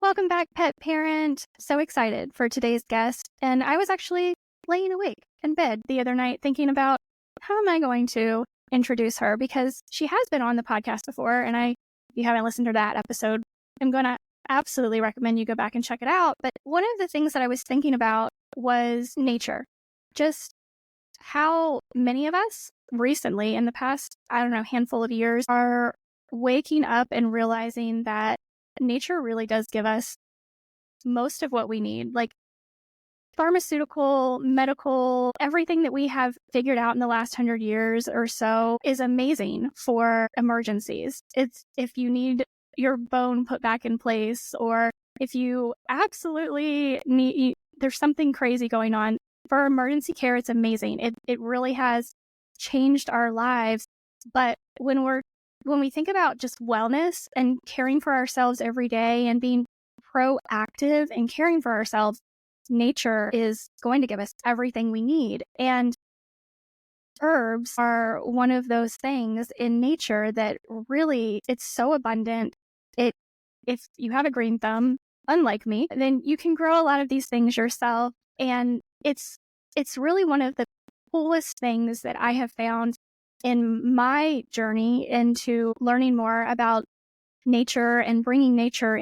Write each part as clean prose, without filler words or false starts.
Welcome back, pet parent. So excited for today's guest. And I was actually laying awake in bed the other night thinking about how am I going to introduce her, because she has been on the podcast before. And if you haven't listened to that episode, I'm going to absolutely recommend you go back and check it out. But one of the things that I was thinking about was nature. Just how many of us recently in the past, handful of years are waking up and realizing that nature really does give us most of what we need, like pharmaceutical, medical, everything that we have figured out in the last 100 years or so is amazing for emergencies. It's if you need your bone put back in place, or if you absolutely need, there's something crazy going on. For emergency care, it's amazing. It really has changed our lives. But when we think about just wellness and caring for ourselves every day and being proactive and caring for ourselves, nature is going to give us everything we need. And herbs are one of those things in nature that really, it's so abundant. If you have a green thumb, unlike me, then you can grow a lot of these things yourself. And it's really one of the coolest things that I have found in my journey into learning more about nature and bringing nature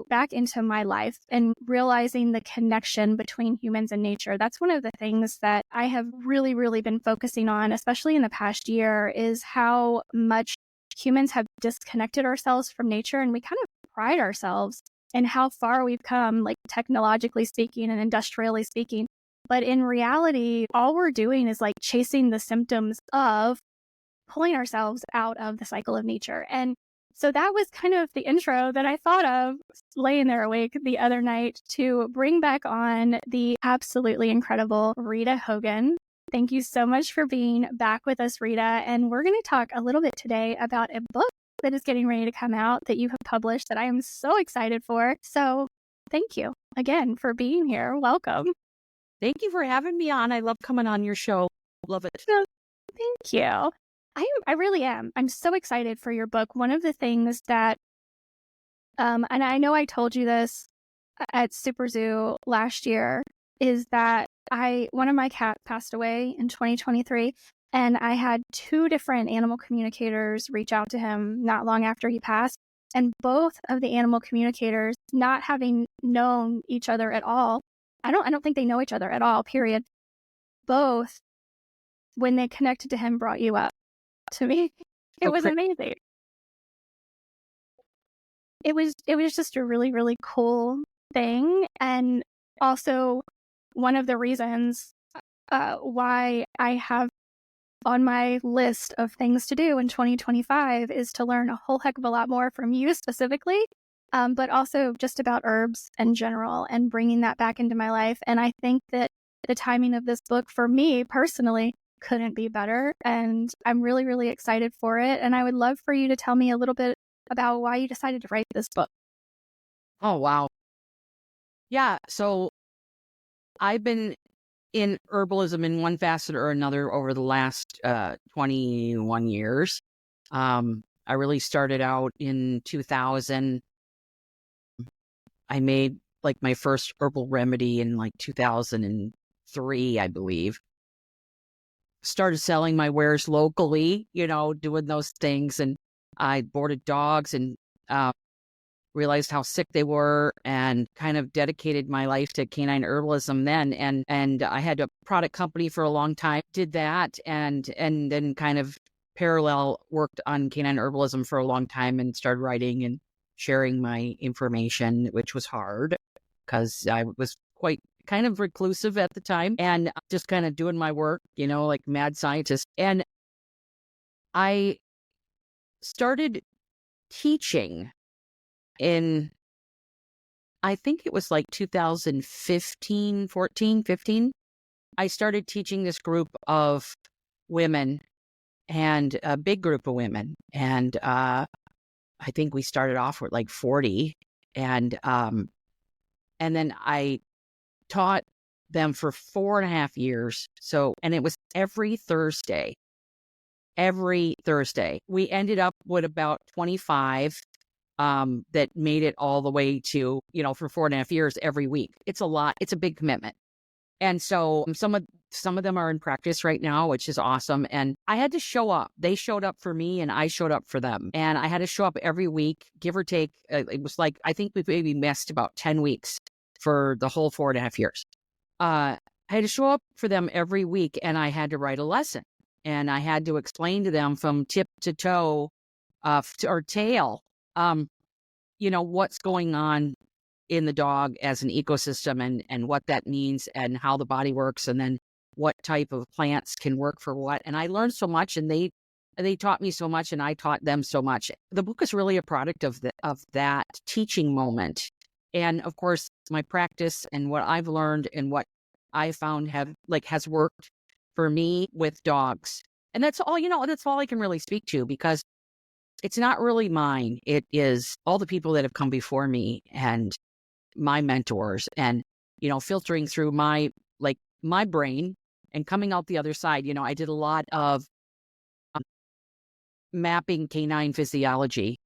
back into my life and realizing the connection between humans and nature. That's one of the things that I have really, really been focusing on, especially in the past year, is how much humans have disconnected ourselves from nature, and we kind of pride ourselves in how far we've come, like technologically speaking and industrially speaking. But in reality, all we're doing is like chasing the symptoms of pulling ourselves out of the cycle of nature. And so that was kind of the intro that I thought of laying there awake the other night to bring back on the absolutely incredible Rita Hogan. Thank you so much for being back with us, Rita. And we're going to talk a little bit today about a book that is getting ready to come out that you have published that I am so excited for. So thank you again for being here. Welcome. Thank you for having me on. I love coming on your show. Love it. So, thank you. I really am. I'm so excited for your book. One of the things that, and I know I told you this at Super Zoo last year, is that one of my cats passed away in 2023, and I had two different animal communicators reach out to him not long after he passed. And both of the animal communicators, not having known each other at all, I don't think they know each other at all, period. Both, when they connected to him, brought you up to me. It was amazing. It was just a really, really cool thing. And also one of the reasons why I have on my list of things to do in 2025 is to learn a whole heck of a lot more from you specifically, but also just about herbs in general and bringing that back into my life. And I think that the timing of this book for me personally couldn't be better. And I'm really, really excited for it. And I would love for you to tell me a little bit about why you decided to write this book. Oh, wow. Yeah. So I've been in herbalism in one facet or another over the last 21 years. I really started out in 2000. I made like my first herbal remedy in like 2003, I believe. Started selling my wares locally, doing those things. And I boarded dogs and realized how sick they were and kind of dedicated my life to canine herbalism then. And I had a product company for a long time, did that, and then kind of parallel worked on canine herbalism for a long time and started writing and sharing my information, which was hard because I was quite kind of reclusive at the time and just kind of doing my work, like mad scientist. And I started teaching in, I think it was like 2015, 14, 15. I started teaching this group of women, and a big group of women. And I think we started off with like 40. And then I taught them for 4.5 years. And it was every Thursday. We ended up with about 25 that made it all the way to, for 4.5 years every week. It's a lot. It's a big commitment. And so some of them are in practice right now, which is awesome. And I had to show up. They showed up for me and I showed up for them. And I had to show up every week, give or take. It was like, I think we maybe missed about 10 weeks for the whole 4.5 years. I had to show up for them every week and I had to write a lesson. And I had to explain to them from tip to toe or tail, what's going on in the dog as an ecosystem and what that means and how the body works, and then what type of plants can work for what. And I learned so much, and they taught me so much, and I taught them so much. The book is really a product of that teaching moment. And of course, my practice and what I've learned and what I found has worked for me with dogs. And that's all, that's all I can really speak to, because it's not really mine. It is all the people that have come before me and my mentors, and, filtering through my brain and coming out the other side. I did a lot of mapping canine physiology,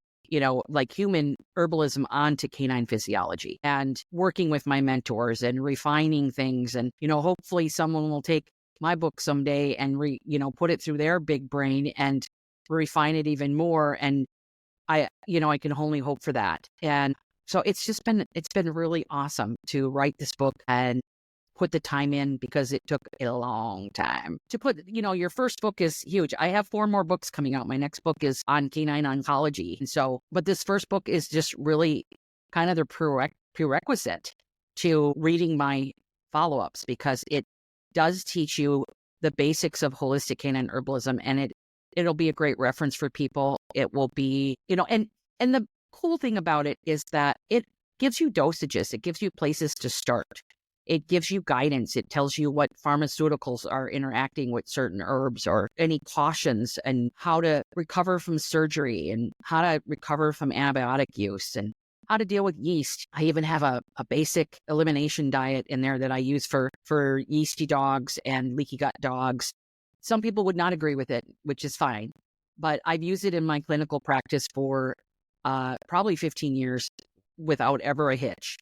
like human herbalism onto canine physiology, and working with my mentors and refining things. And, hopefully someone will take my book someday and put it through their big brain and refine it even more. And I can only hope for that. And so it's been really awesome to write this book and put the time in, because it took a long time to put, your first book is huge. I have 4 more books coming out. My next book is on canine oncology. And so, but this first book is just really kind of the prerequisite to reading my follow-ups, because it does teach you the basics of holistic canine herbalism, and it'll be a great reference for people. It will be, and the cool thing about it is that it gives you dosages. It gives you places to start. It gives you guidance. It tells you what pharmaceuticals are interacting with certain herbs, or any cautions, and how to recover from surgery, and how to recover from antibiotic use, and how to deal with yeast. I even have a basic elimination diet in there that I use for yeasty dogs and leaky gut dogs. Some people would not agree with it, which is fine, but I've used it in my clinical practice for probably 15 years without ever a hitch.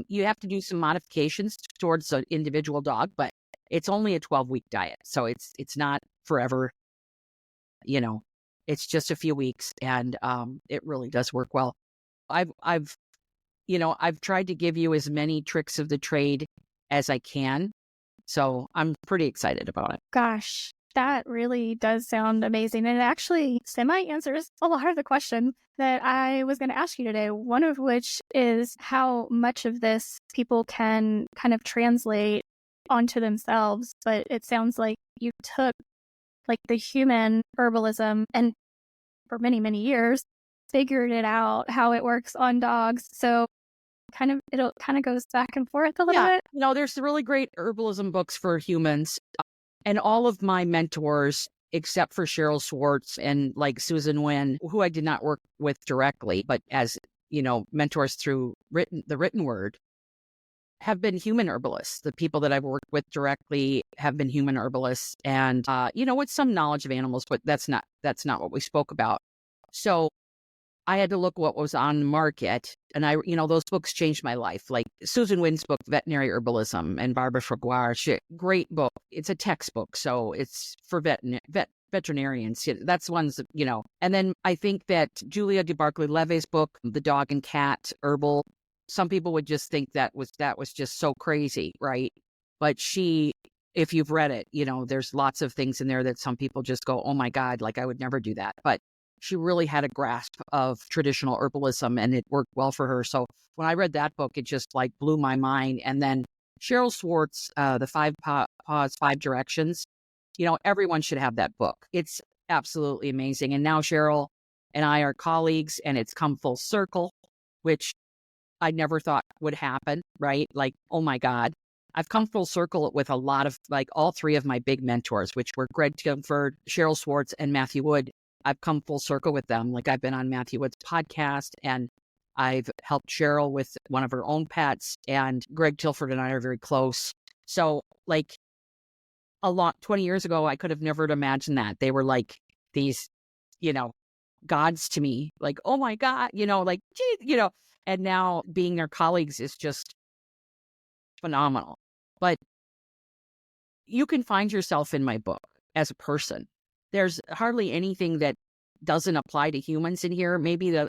You have to do some modifications towards an individual dog, but it's only a 12-week diet. So it's not forever, it's just a few weeks, and it really does work well. I've tried to give you as many tricks of the trade as I can. So I'm pretty excited about it. Gosh, that really does sound amazing. And it actually semi-answers a lot of the question that I was going to ask you today, one of which is how much of this people can kind of translate onto themselves. But it sounds like you took the human herbalism and for many, many years, figured it out how it works on dogs. So it kind of goes back and forth a little bit. There's really great herbalism books for humans. And all of my mentors, except for Cheryl Schwartz and Susan Wynn, who I did not work with directly, but as, mentors through the written word, have been human herbalists. The people that I've worked with directly have been human herbalists, and, with some knowledge of animals, but that's not what we spoke about. So I had to look what was on the market, and those books changed my life. Like Susan Wynn's book, Veterinary Herbalism, and Barbara Fragoire, great book. It's a textbook, so it's for veterinarians. That's ones, And then I think that Julia DeBarclay-Levy's book, The Dog and Cat Herbal, some people would just think that was just so crazy, right? But if you've read it, there's lots of things in there that some people just go, oh my God, I would never do that. But she really had a grasp of traditional herbalism, and it worked well for her. So when I read that book, it just blew my mind. And then Cheryl Schwartz, The 5 Paws, 5 Directions, everyone should have that book. It's absolutely amazing. And now Cheryl and I are colleagues, and it's come full circle, which I never thought would happen, right? Oh my God. I've come full circle with a lot of all 3 of my big mentors, which were Greg Tilford, Cheryl Schwartz, and Matthew Wood. I've come full circle with them. I've been on Matthew Wood's podcast, and I've helped Cheryl with one of her own pets, and Greg Tilford and I are very close. So 20 years ago, I could have never imagined that. They were these, gods to me, like, oh my God, like, gee, and now being their colleagues is just phenomenal. But you can find yourself in my book as a person. There's hardly anything that doesn't apply to humans in here. Maybe I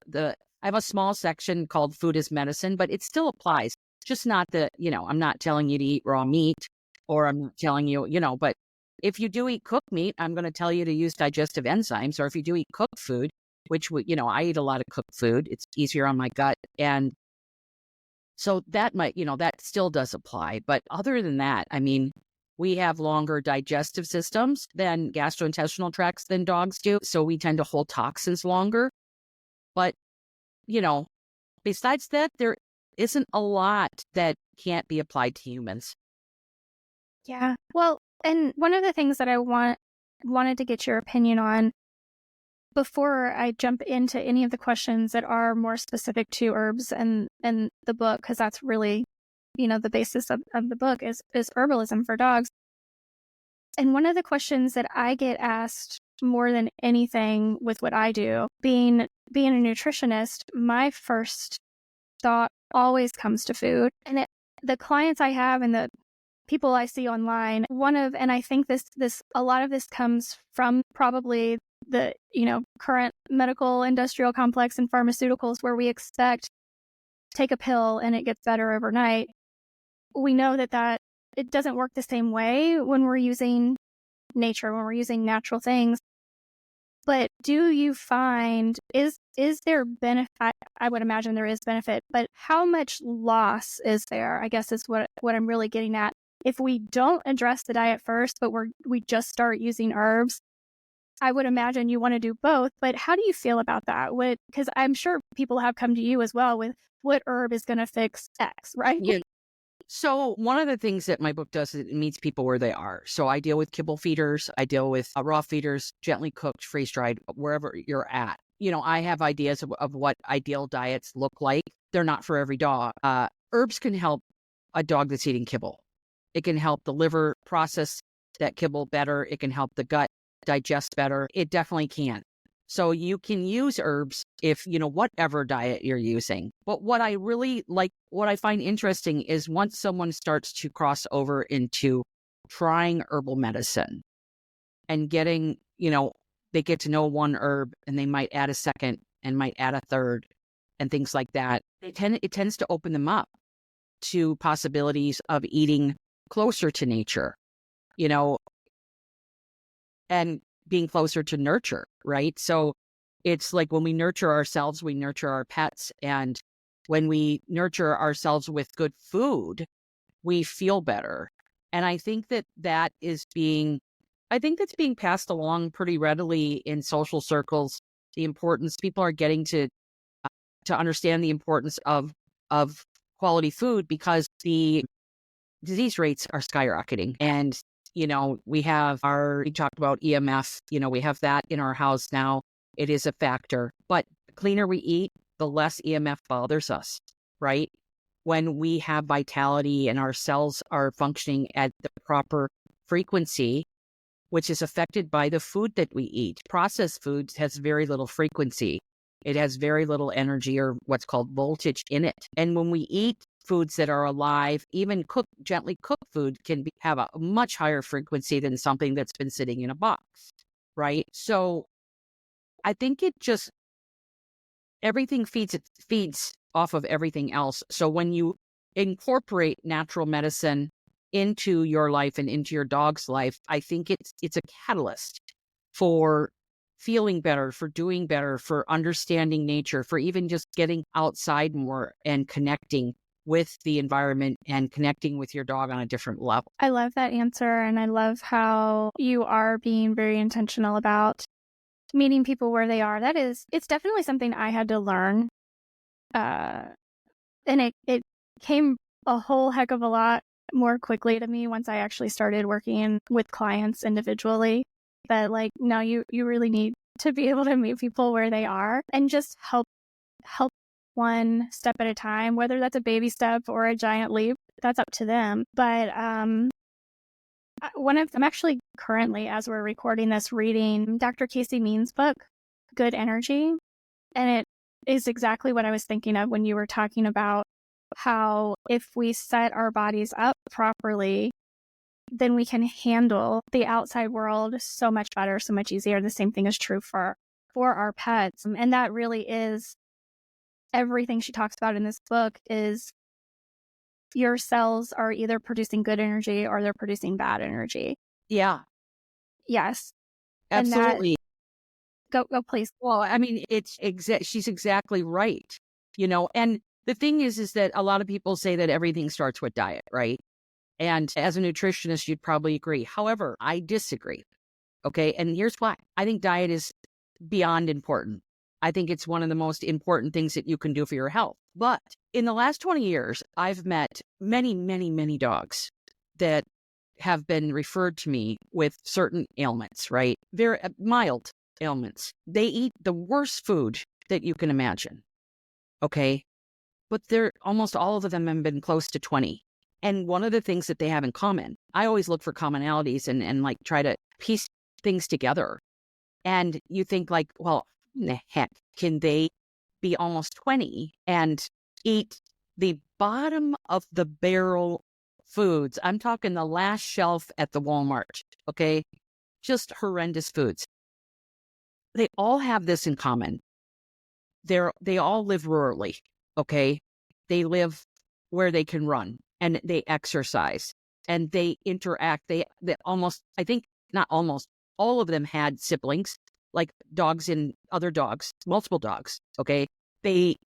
have a small section called food is medicine, but it still applies. Just not I'm not telling you to eat raw meat, or I'm not telling you, but if you do eat cooked meat, I'm going to tell you to use digestive enzymes. Or if you do eat cooked food, which I eat a lot of cooked food. It's easier on my gut. And so that might, that still does apply. But other than that, I mean, we have longer digestive systems than gastrointestinal tracts than dogs do. So we tend to hold toxins longer. But, besides that, there isn't a lot that can't be applied to humans. Yeah. Well, and one of the things that I wanted to get your opinion on before I jump into any of the questions that are more specific to herbs and the book, because that's really, the basis of the book is herbalism for dogs. And one of the questions that I get asked more than anything with what I do, being a nutritionist, my first thought always comes to food. And the clients I have and the people I see online, and I think a lot of this comes from probably the, current medical industrial complex and pharmaceuticals, where we expect take a pill and it gets better overnight. We know that it doesn't work the same way when we're using nature, when we're using natural things. But do you find, is there benefit? I would imagine there is benefit, but how much loss is there, I guess, is what I'm really getting at. If we don't address the diet first, but we just start using herbs, I would imagine you want to do both. But how do you feel about that? Because I'm sure people have come to you as well with what herb is going to fix X, right? Yeah. So one of the things that my book does is it meets people where they are. So I deal with kibble feeders. I deal with raw feeders, gently cooked, freeze-dried, wherever you're at. I have ideas of what ideal diets look like. They're not for every dog. Herbs can help a dog that's eating kibble. It can help the liver process that kibble better. It can help the gut digest better. It definitely can. So you can use herbs if, whatever diet you're using. But what I really like, what I find interesting is once someone starts to cross over into trying herbal medicine and getting, they get to know one herb and they might add a second and might add a third and things like that. It tends to open them up to possibilities of eating closer to nature, and being closer to nurture, right? So it's like when we nurture ourselves, we nurture our pets. And when we nurture ourselves with good food, we feel better. And I think that's being passed along pretty readily in social circles. The importance, people are getting to understand the importance of quality food, because the disease rates are skyrocketing. And we talked about EMF, we have that in our house now. It is a factor, but the cleaner we eat, the less EMF bothers us, right? When we have vitality and our cells are functioning at the proper frequency, which is affected by the food that we eat. Processed foods has very little frequency. It has very little energy, or what's called voltage, in it. And when we eat foods that are alive, even gently cooked food can have a much higher frequency than something that's been sitting in a box, right? So I think everything feeds off of everything else. So when you incorporate natural medicine into your life and into your dog's life, I think it's a catalyst for feeling better, for doing better, for understanding nature, for even just getting outside more and connecting with the environment and connecting with your dog on a different level. I love that answer. And I love how you are being very intentional about meeting people where they are. It's definitely something I had to learn. And it came a whole heck of a lot more quickly to me once I actually started working with clients individually. But no, you really need to be able to meet people where they are and just help one step at a time, whether that's a baby step or a giant leap, that's up to them. But I'm actually currently, as we're recording this, reading Dr. Casey Means' book, good energy. And it is exactly what I was thinking of when you were talking about how if we set our bodies up properly, then we can handle the outside world so much better, so much easier. The same thing is true for our pets. And that really is everything she talks about in this book is your cells are either producing good energy or they're producing bad energy. Yeah, Yes. absolutely. And go please. Well, I mean, she's exactly right. And the thing is that a lot of people say that everything starts with diet, right? And as a nutritionist, you'd probably agree. However, I disagree. Okay. And here's why. I think diet is beyond important. I think it's one of the most important things that you can do for your health. But in the last 20 years, I've met many, many, many dogs that have been referred to me with certain ailments, right? Very mild ailments. They eat the worst food that you can imagine. Okay. But almost all of them have been close to 20. And one of the things that they have in common, I always look for commonalities and like try to piece things together. And you think like, well, the heck, can they be almost 20 and eat the bottom of the barrel foods? I'm talking the last shelf at the Walmart, okay? Just horrendous foods. They all have this in common. They all live rurally, okay? They live where they can run and they exercise and they interact. They almost, I think, not almost, all of them had siblings, like dogs and other dogs, multiple dogs, okay? They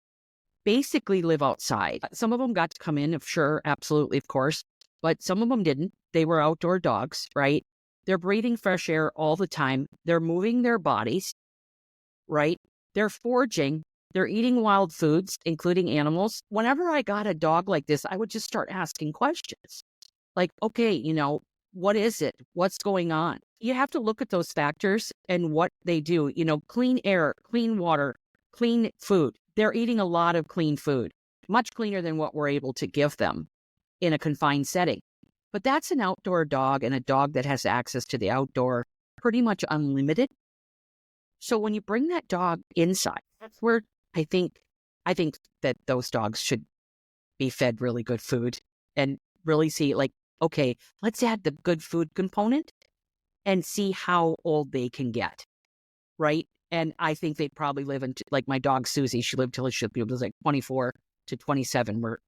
basically live outside. Some of them got to come in, sure, absolutely, of course, but some of them didn't. They were outdoor dogs, right? They're breathing fresh air all the time. They're moving their bodies, right? They're foraging. They're eating wild foods, including animals. Whenever I got a dog like this, I would just start asking questions. Like, okay, what is it? What's going on? You have to look at those factors and what they do. Clean air, clean water, clean food. They're eating a lot of clean food, much cleaner than what we're able to give them in a confined setting. But that's an outdoor dog and a dog that has access to the outdoor pretty much unlimited. So when you bring that dog inside, that's where I think that those dogs should be fed really good food and really see like, okay, let's add the good food component and see how old they can get, right? And I think they'd probably live like my dog Susie, she lived till she was like 24 to 27. We're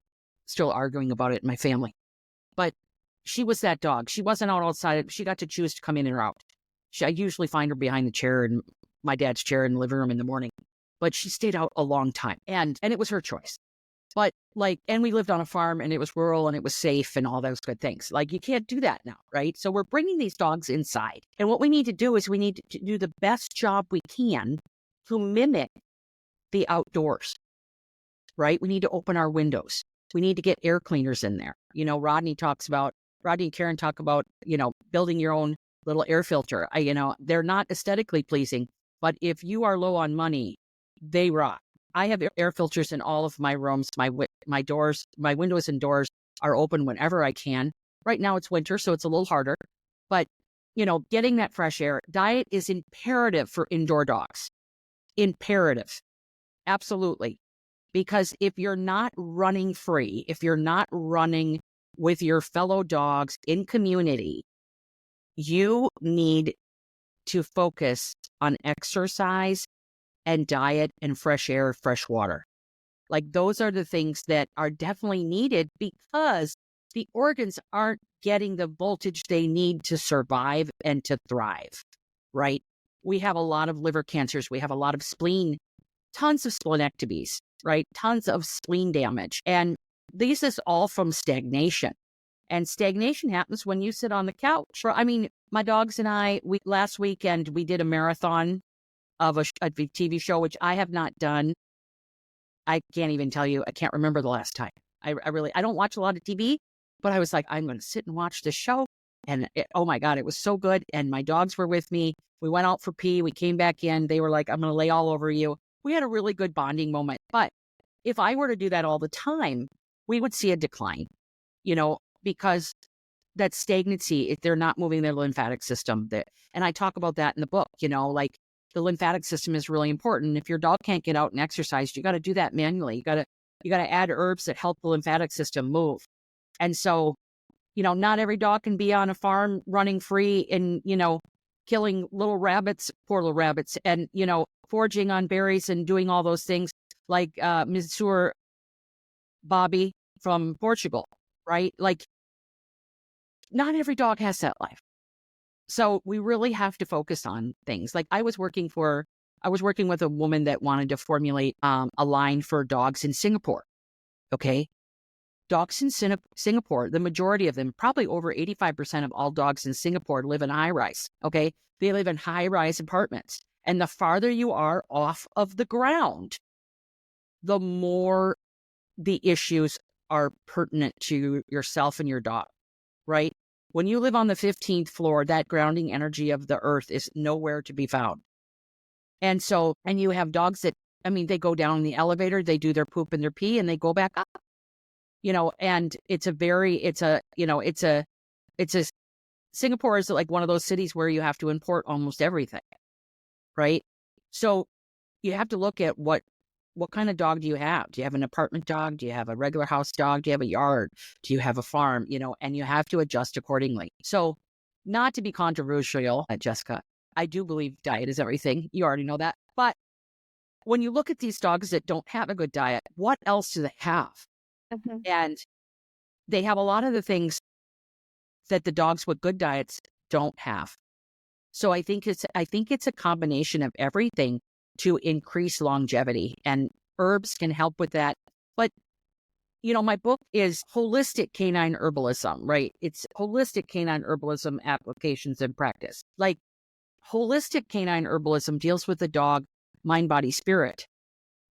still arguing about it in my family. But she was that dog. She wasn't out outside. She got to choose to come in or out. I usually find her behind the chair in my dad's chair in the living room in the morning. But she stayed out a long time. And it was her choice. But and we lived on a farm and it was rural and it was safe and all those good things. Like you can't do that now, right? So we're bringing these dogs inside. And what we need to do is we need to do the best job we can to mimic the outdoors, right? We need to open our windows. We need to get air cleaners in there. Rodney and Karen talk about, building your own little air filter. They're not aesthetically pleasing, but if you are low on money, they rock. I have air filters in all of my rooms. My doors, my windows and doors are open whenever I can. Right now it's winter, so it's a little harder. But, getting that fresh air, diet is imperative for indoor dogs. Imperative. Absolutely. Because if you're not running free, if you're not running with your fellow dogs in community, you need to focus on exercise and diet and fresh air, fresh water. Like those are the things that are definitely needed because the organs aren't getting the voltage they need to survive and to thrive, right? We have a lot of liver cancers. We have a lot of spleen, tons of splenectomies, right? Tons of spleen damage. And this is all from stagnation. And stagnation happens when you sit on the couch. I mean, my dogs and I, last weekend, we did a marathon of a TV show, which I have not done. I can't even tell you. I can't remember the last time. I don't watch a lot of TV, but I was like, I'm going to sit and watch this show. And oh my God, it was so good. And my dogs were with me. We went out for pee. We came back in. They were like, I'm going to lay all over you. We had a really good bonding moment. But if I were to do that all the time, we would see a decline, because that stagnancy, if they're not moving their lymphatic system. And I talk about that in the book, like the lymphatic system is really important. If your dog can't get out and exercise, you got to do that manually. You got to add herbs that help the lymphatic system move. And so, not every dog can be on a farm running free and, killing little rabbits, poor little rabbits, and, foraging on berries and doing all those things like Monsieur Bobby from Portugal, right? Like, not every dog has that life. So we really have to focus on things. Like I was working with a woman that wanted to formulate a line for dogs in Singapore. Okay. Dogs in Singapore, the majority of them, probably over 85% of all dogs in Singapore live in high rise. Okay. They live in high rise apartments. And the farther you are off of the ground, the more the issues are pertinent to yourself and your dog, right? When you live on the 15th floor, that grounding energy of the earth is nowhere to be found. And you have dogs that, they go down in the elevator, they do their poop and their pee, and they go back up, and Singapore is like one of those cities where you have to import almost everything, right? So you have to look at what kind of dog do you have? Do you have an apartment dog? Do you have a regular house dog? Do you have a yard? Do you have a farm? And you have to adjust accordingly. So not to be controversial, Jessica, I do believe diet is everything. You already know that. But when you look at these dogs that don't have a good diet, what else do they have? Mm-hmm. And they have a lot of the things that the dogs with good diets don't have. So I think it's a combination of everything to increase longevity, and herbs can help with that. But, my book is Holistic Canine Herbalism, right? It's Holistic Canine Herbalism Applications and Practice. Like Holistic Canine Herbalism deals with the dog, mind, body, spirit.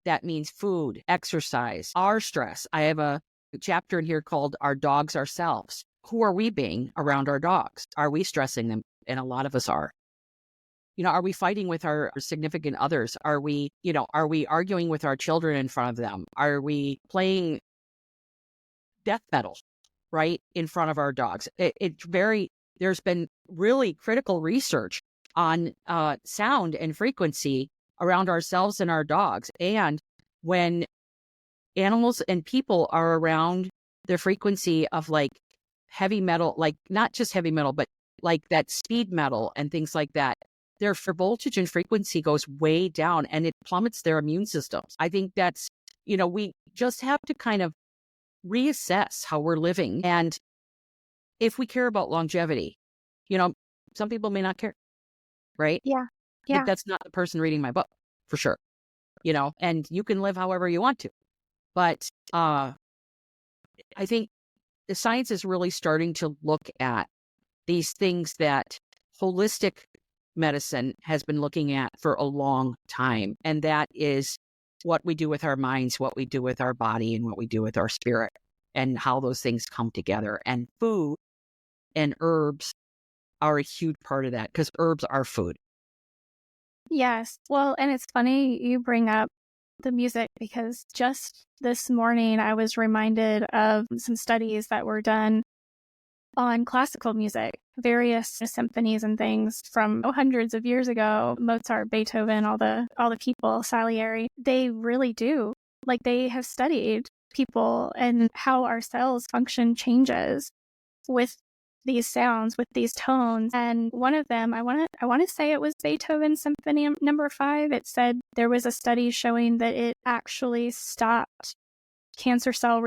That means food, exercise, our stress. I have a chapter in here called Our Dogs Ourselves. Who are we being around our dogs? Are we stressing them? And a lot of us are. Are we fighting with our significant others? Are we arguing with our children in front of them? Are we playing death metal, right, in front of our dogs? There's been really critical research on sound and frequency around ourselves and our dogs. And when animals and people are around the frequency of like heavy metal, like not just heavy metal, but like that speed metal and things like that, their voltage and frequency goes way down and it plummets their immune systems. I think that's, we just have to kind of reassess how we're living. And if we care about longevity, some people may not care, right? Yeah. Like that's not the person reading my book for sure, and you can live however you want to. But I think the science is really starting to look at these things that holistic medicine has been looking at for a long time. And that is what we do with our minds, what we do with our body, and what we do with our spirit, and how those things come together. And food and herbs are a huge part of that, because herbs are food. Yes. Well, and it's funny you bring up the music, because just this morning I was reminded of some studies that were done on classical music, various symphonies and things from hundreds of years ago, Mozart, Beethoven, all the people, Salieri. They really do. Like, they have studied people and how our cells function changes with these sounds, with these tones. And one of them, I want to say it was Beethoven Symphony number 5. It said there was a study showing that it actually stopped cancer cell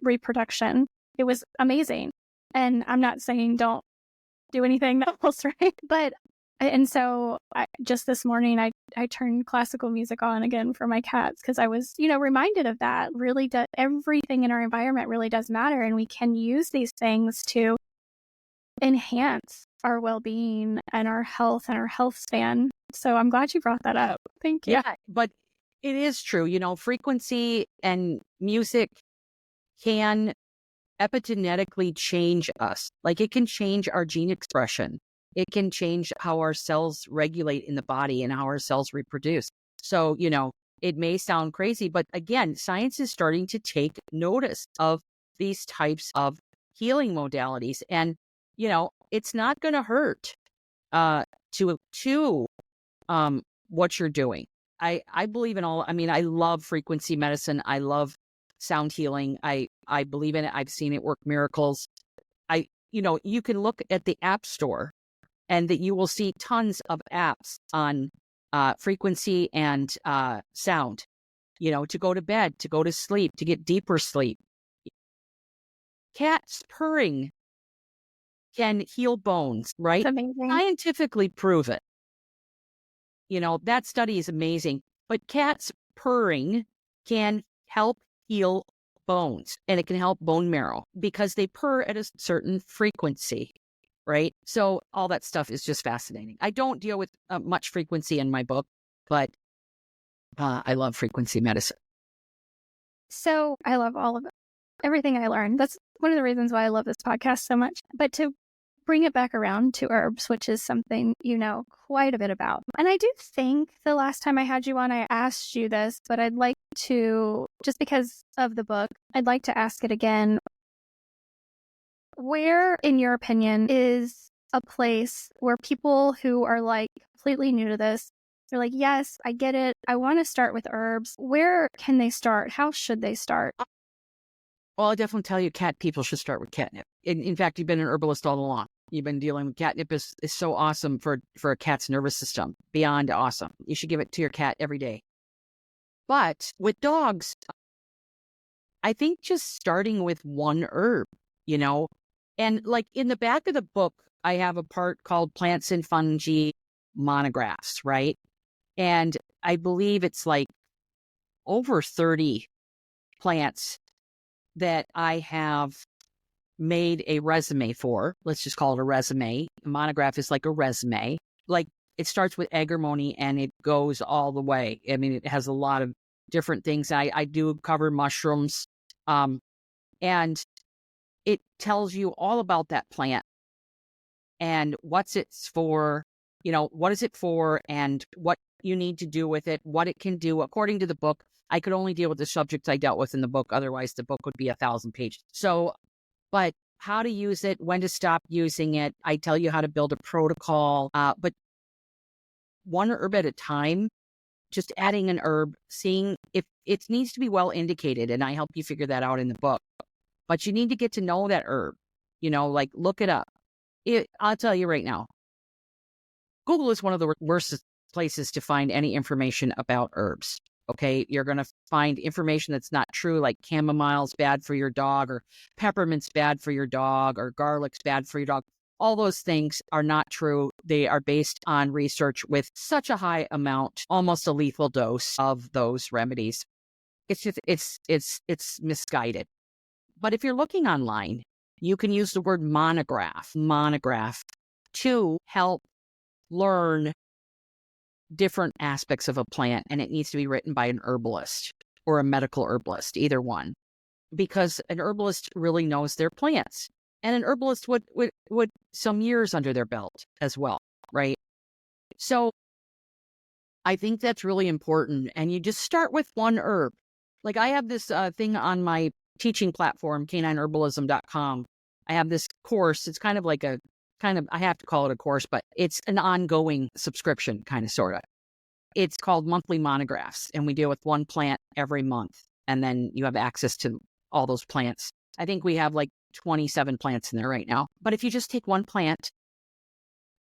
reproduction. It was amazing. And I'm not saying don't do anything else, right? But, and so just this morning, I turned classical music on again for my cats, because I was, reminded of that. Really, everything in our environment really does matter. And we can use these things to enhance our well-being and our health span. So I'm glad you brought that up. Thank you. Yeah, but it is true. Frequency and music can epigenetically change us. Like, it can change our gene expression. It can change how our cells regulate in the body and how our cells reproduce. So, it may sound crazy, but again, science is starting to take notice of these types of healing modalities. And, it's not going to hurt to what you're doing. I believe in all, I mean, I love frequency medicine. I love sound healing. I believe in it. I've seen it work miracles. You can look at the app store and that you will see tons of apps on frequency and sound, to go to bed, to go to sleep, to get deeper sleep. Cats purring can heal bones, right? It's amazing. Scientifically proven. That study is amazing. But cats purring can help heal bones, and it can help bone marrow because they purr at a certain frequency, right? So all that stuff is just fascinating. I don't deal with much frequency in my book, but I love frequency medicine. So I love all of it. Everything I learned. That's one of the reasons why I love this podcast so much. But to bring it back around to herbs, which is something you know quite a bit about. And I do think the last time I had you on, I asked you this, but I'd like to, just because of the book, I'd like to ask it again. Where, in your opinion, is a place where people who are like completely new to this, they're like, yes, I get it. I want to start with herbs. Where can they start? How should they start? Well, I'll definitely tell you cat people should start with catnip. In fact, you've been an herbalist all along. You've been dealing with catnip is so awesome for a cat's nervous system. Beyond awesome. You should give it to your cat every day. But with dogs, I think just starting with one herb, and like in the back of the book, I have a part called Plants and Fungi Monographs, right? And I believe it's like over 30 plants that I have made a resume for. Let's just call it a resume. A monograph is like a resume. Like it starts with agrimony and it goes all the way. I mean, it has a lot of different things. I do cover mushrooms. And it tells you all about that plant and what's it's for, what is it for and what you need to do with it, what it can do. According to the book, I could only deal with the subjects I dealt with in the book. Otherwise, the book would be 1,000 pages. So, but how to use it, when to stop using it. I tell you how to build a protocol, but one herb at a time, just adding an herb, seeing if it needs to be well indicated. And I help you figure that out in the book. But you need to get to know that herb, like look it up. I'll tell you right now, Google is one of the worst places to find any information about herbs. Okay, you're going to find information that's not true, like chamomile's bad for your dog, or peppermint's bad for your dog, or garlic's bad for your dog. All those things are not true. They are based on research with such a high amount, almost a lethal dose of those remedies. It's just, it's misguided. But if you're looking online, you can use the word monograph to help learn different aspects of a plant, and it needs to be written by an herbalist or a medical herbalist, either one, because an herbalist really knows their plants, and an herbalist would some years under their belt as well, right? So I think that's really important, and you just start with one herb. Like I have this thing on my teaching platform, canineherbalism.com. I have this course. It's kind of like I have to call it a course, but it's an ongoing subscription, kind of, sort of. It's called Monthly Monographs, and we deal with one plant every month. And then you have access to all those plants. I think we have like 27 plants in there right now. But if you just take one plant,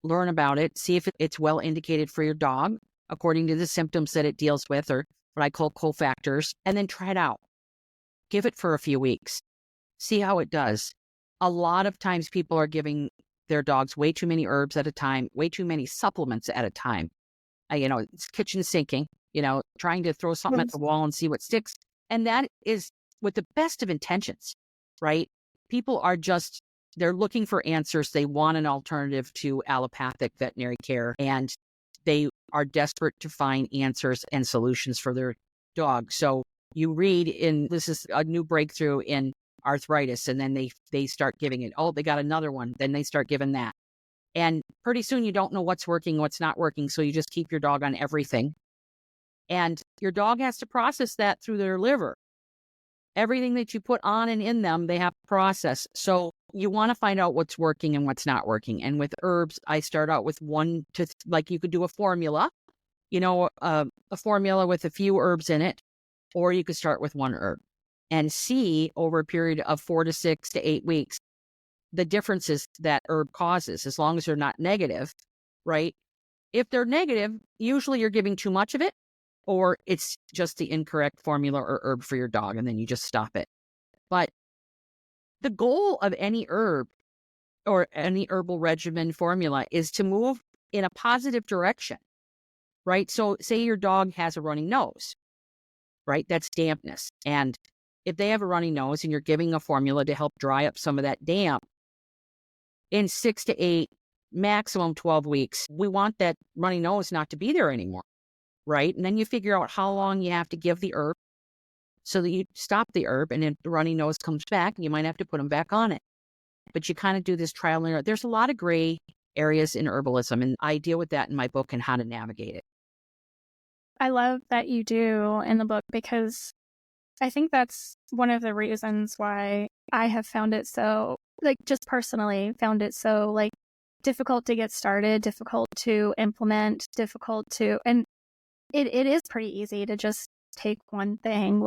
learn about it, see if it's well indicated for your dog, according to the symptoms that it deals with, or what I call cofactors, and then try it out. Give it for a few weeks. See how it does. A lot of times people are giving their dogs way too many herbs at a time, way too many supplements at a time. It's kitchen sinking, trying to throw something at the wall and see what sticks. And that is with the best of intentions, right? People are they're looking for answers. They want an alternative to allopathic veterinary care, and they are desperate to find answers and solutions for their dog. So you read this is a new breakthrough in arthritis, and then they start giving it. Oh, they got another one. Then they start giving that. And pretty soon you don't know what's working, what's not working. So you just keep your dog on everything. And your dog has to process that through their liver. Everything that you put on and in them, they have to process. So you want to find out what's working and what's not working. And with herbs, I start out with like you could do a formula, a formula with a few herbs in it, or you could start with one herb and see over a period of 4 to 6 to 8 weeks the differences that herb causes, as long as they're not negative, right? If they're negative, usually you're giving too much of it, or it's just the incorrect formula or herb for your dog, and then you just stop it. But the goal of any herb or any herbal regimen formula is to move in a positive direction, right? So say your dog has a runny nose, right? That's dampness. And if they have a runny nose and you're giving a formula to help dry up some of that damp, in 6 to 8, maximum 12 weeks, we want that runny nose not to be there anymore, right? And then you figure out how long you have to give the herb so that you stop the herb, and if the runny nose comes back, you might have to put them back on it. But you kind of do this trial and error. There's a lot of gray areas in herbalism, and I deal with that in my book and how to navigate it. I love that you do in the book, because I think that's one of the reasons why I have found it so, just personally found it so, difficult to get started, difficult to implement, and it is pretty easy to just take one thing,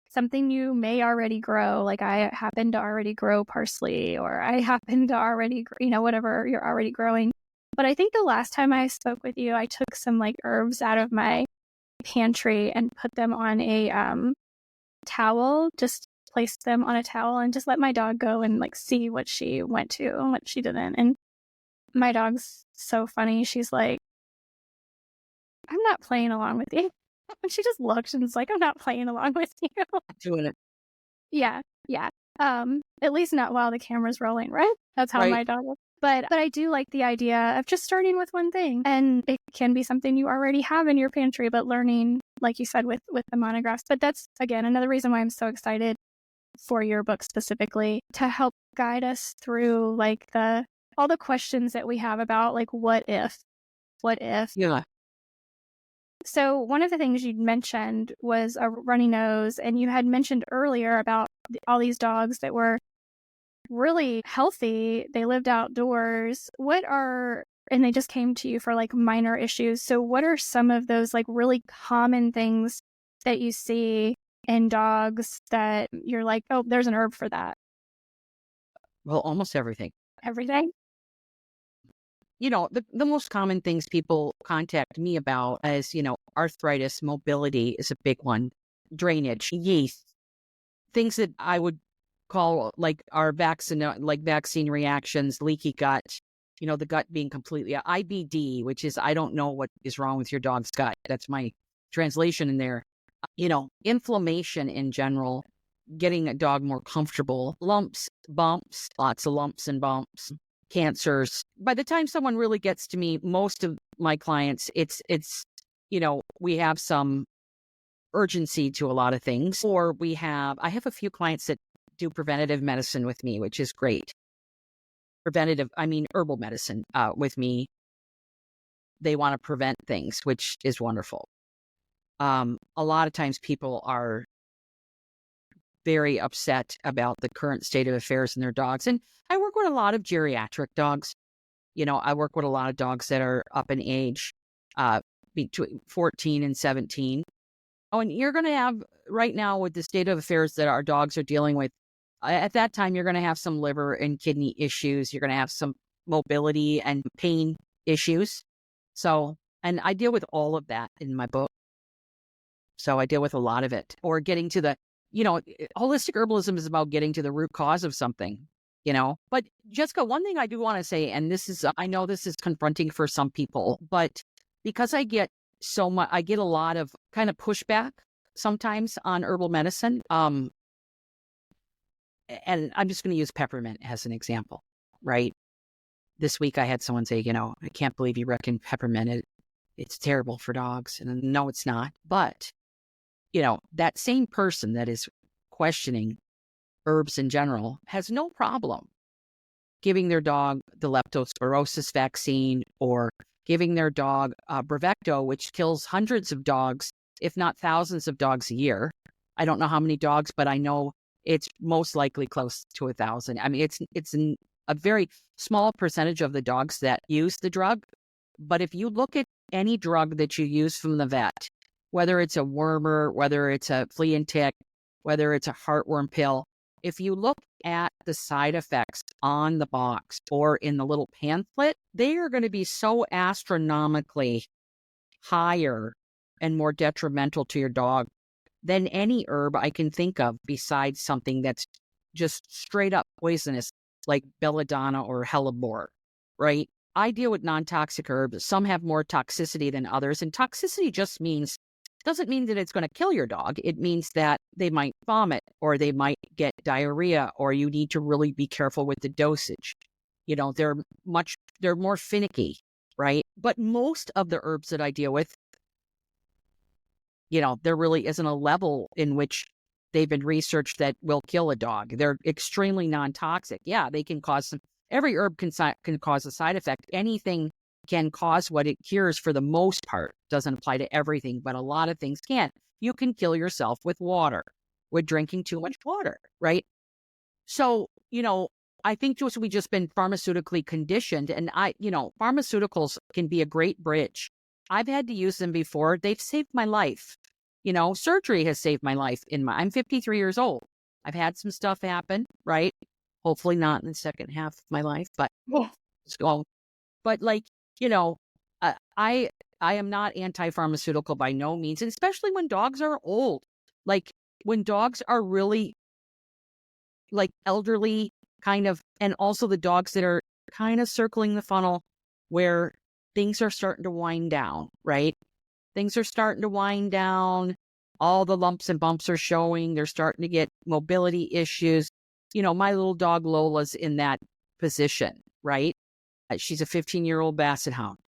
something you may already grow. I happen to already grow parsley, or I happen to already, whatever you're already growing. But I think the last time I spoke with you, I took some herbs out of my pantry and put them on a towel, just placed them on a towel and just let my dog go and see what she went to and what she didn't. And my dog's so funny. She's like, I'm not playing along with you. And she just looked and was like, I'm not playing along with you. Doing it. Yeah. At least not while the camera's rolling, right? That's how Right. my dog was. But I do like the idea of just starting with one thing. And it can be something you already have in your pantry, but learning, like you said, with the monographs. But that's, again, another reason why I'm so excited for your book specifically, to help guide us through all the questions that we have about what if. Yeah. So one of the things you mentioned was a runny nose, and you had mentioned earlier about all these dogs that were really healthy. They lived outdoors. And they just came to you for minor issues. So what are some of those really common things that you see in dogs that you're like, oh, there's an herb for that? Well, almost everything. Everything? The most common things people contact me about is, arthritis, mobility is a big one, drainage, yeast, things that I would call our vaccine reactions, leaky gut, the gut being completely IBD, which is, I don't know what is wrong with your dog's gut. That's my translation in there. Inflammation in general, getting a dog more comfortable, lumps, bumps, lots of lumps and bumps, cancers. By the time someone really gets to me, most of my clients, it's we have some urgency to a lot of things, or I have a few clients that do preventative medicine with me, which is great. Herbal medicine with me. They want to prevent things, which is wonderful. A lot of times people are very upset about the current state of affairs in their dogs. And I work with a lot of geriatric dogs. I work with a lot of dogs that are up in age, between 14 and 17. Oh, and you're going to have, right now with the state of affairs that our dogs are dealing with, at that time, you're going to have some liver and kidney issues. You're going to have some mobility and pain issues. So, and I deal with all of that in my book. So I deal with a lot of it, or getting to the, holistic herbalism is about getting to the root cause of something, But Jessica, one thing I do want to say, and this is, I know this is confronting for some people, but because I get a lot of kind of pushback sometimes on herbal medicine. And I'm just going to use peppermint as an example, right? This week I had someone say, I can't believe you reckon peppermint, it's terrible for dogs. And no, it's not. But that same person that is questioning herbs in general has no problem giving their dog the leptospirosis vaccine, or giving their dog Bravecto, which kills hundreds of dogs, if not thousands of dogs a year. I don't know how many dogs, but I know it's most likely close to 1,000. I mean, it's a very small percentage of the dogs that use the drug. But if you look at any drug that you use from the vet, whether it's a wormer, whether it's a flea and tick, whether it's a heartworm pill, if you look at the side effects on the box or in the little pamphlet, they are going to be so astronomically higher and more detrimental to your dog than any herb I can think of besides something that's just straight up poisonous, like belladonna or hellebore, right? I deal with non-toxic herbs. Some have more toxicity than others. And toxicity just doesn't mean that it's going to kill your dog. It means that they might vomit or they might get diarrhea, or you need to really be careful with the dosage. You know, they're more finicky, right? But most of the herbs that I deal with, you know, there really isn't a level in which they've been researched that will kill a dog. They're extremely non-toxic. Yeah, they can cause every herb can cause a side effect. Anything can cause what it cures for the most part. Doesn't apply to everything, but a lot of things can. You can kill yourself with water, with drinking too much water, right? So, you know, I think we've just been pharmaceutically conditioned, and pharmaceuticals can be a great bridge. I've had to use them before. They've saved my life. You know, surgery has saved my life. I'm 53 years old. I've had some stuff happen, right? Hopefully not in the second half of my life, but like, you know, I am not anti-pharmaceutical by no means, and especially when dogs are old. Like when dogs are really like elderly kind of, and also the dogs that are kind of circling the funnel where things are starting to wind down, right? Things are starting to wind down. All the lumps and bumps are showing. They're starting to get mobility issues. You know, my little dog Lola's in that position, right? She's a 15-year-old basset hound,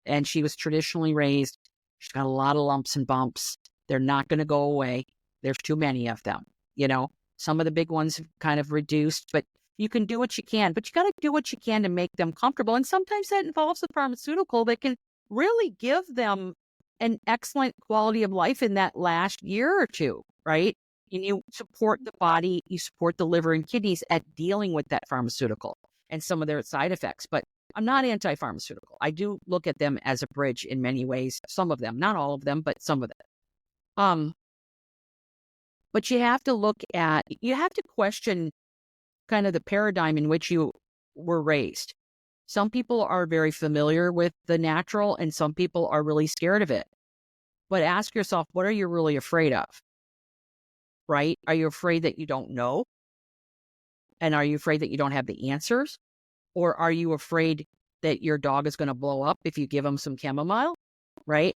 and she was traditionally raised. She's got a lot of lumps and bumps. They're not going to go away. There's too many of them. You know, some of the big ones have kind of reduced, but you can do what you can. But you got to do what you can to make them comfortable. And sometimes that involves a pharmaceutical that can really give them an excellent quality of life in that last year or two, right? And you support the body, you support the liver and kidneys at dealing with that pharmaceutical and some of their side effects. But I'm not anti-pharmaceutical. I do look at them as a bridge in many ways. Some of them, not all of them, but some of them. But you have to question kind of the paradigm in which you were raised. Some people are very familiar with the natural and some people are really scared of it. But ask yourself, what are you really afraid of? Right? Are you afraid that you don't know? And are you afraid that you don't have the answers? Or are you afraid that your dog is going to blow up if you give him some chamomile? Right?